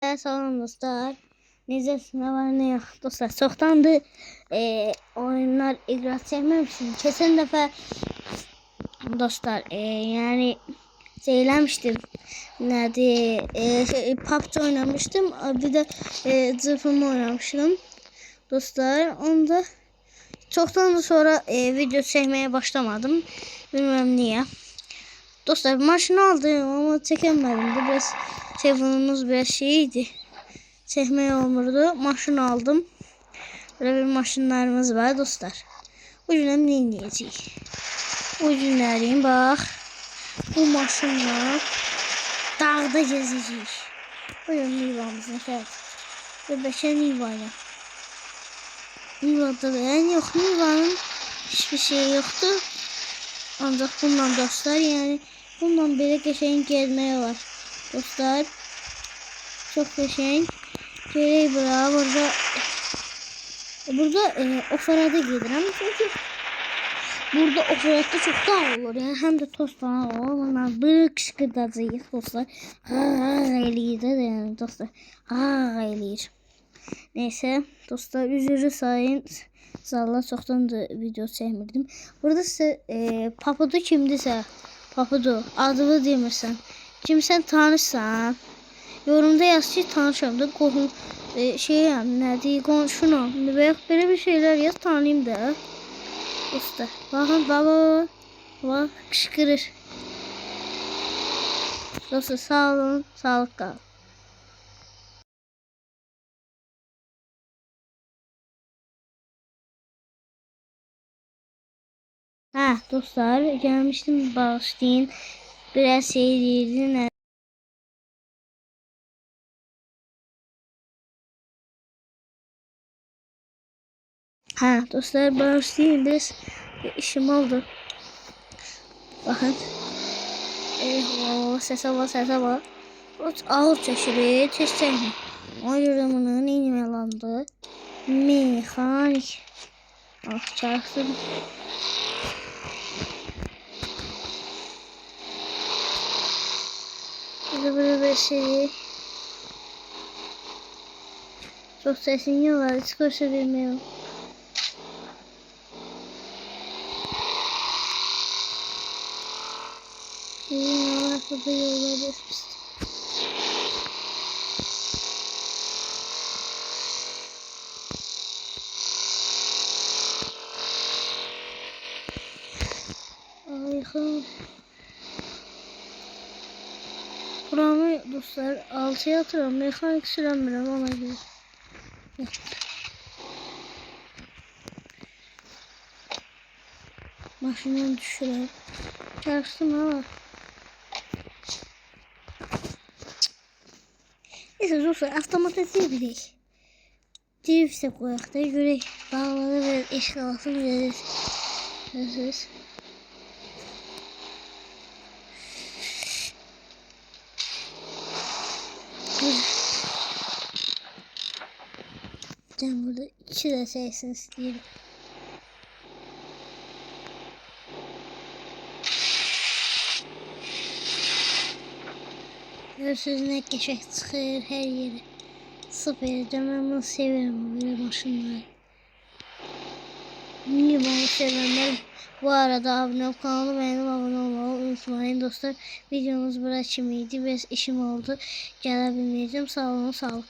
Salam dostlar. Necəsiniz? Ne var ne yok dostlar. Çoxdandır oyunlar iqra çəkməmişdim. Keçən dəfə dostlar yani söylemiştim. Nədir? PUBG oynamıştım. Bir de zırhımı oynamıştım. Dostlar onda çoxdan sonra video çəkməyə başlamadım. Bilmem niye. Dostlar maşını aldım ama çekemedim. Biraz telefonumuz biraz şeydi. Çekmeye olmurdu. Maşın aldım. Böyle bir maşınlarımız var dostlar. Bu günüm ne diyecek? Bu günlerin bak. Bu maşınla dağda gezecek. Buyurun Niva'mızın şöyle. Ve beşer Niva'yla. Niva'da da yani yok. Niva'nın hiçbir şey yoktu. Ancak bundan dostlar yani bundan böyle geçen gezmeye var. Dostlar çok geçen. Gerek bura burada ofarada gedirəm çünkü burada ofarada çok daha olur yani hem de toz falan olur. Bunlar böyle kışkırtacağız dostlar. Eləyir de yani dostlar. Eləyir. Neyse dostlar üzürü sayın. Zalla çoxdan da video çəkmirdim. Burada size Papudu kimdirsə, Papudu adını demirsən. Kimsən tanırsan? Yorumda yaz ki tanışam da qohum şeyəm nədir qonşunam. Veya belə bir şeyler yaz tanıyım da. Dostlar bakın baba bak kışkırır. Dostlar sağ olun, sağlık qalın. Dostlar gelmiştim bağışlayın. Biraz şey değildi. Dostlar bağışlayın biraz işim oldu. Bakın. Sese var. Ağır çeşiri testeyim. O yorumunu neyim yalandı. Mekanik. Çarptım. Böyle bir şey. Çok sesini var. Hiç koşabilmiyorum. Arkada yollar geçmişti. Ayhan. Buramı dostlar 6'ya atıram. Mekanik süremiyorum ona göre. Maşından düşüreyim. Çarpsın ama. Neyse dostlar avtomatize bilek. Drifse koyak da görək. Bağları ve eşkalasını görürüz. Ben burada 2 de sesini isteyelim. Görürsünüz ne geçek çıxır her yeri. Sıfır edeceğim. Ben bunu severim böyle maşınları. Niye bunu sevenler? Bu arada abone ol kanalı beğenip abone olmayı unutmayın dostlar. Videomuz burası içimiydi ve işim oldu. Gelebilmeyeceğim. Sağ olun, sağlık.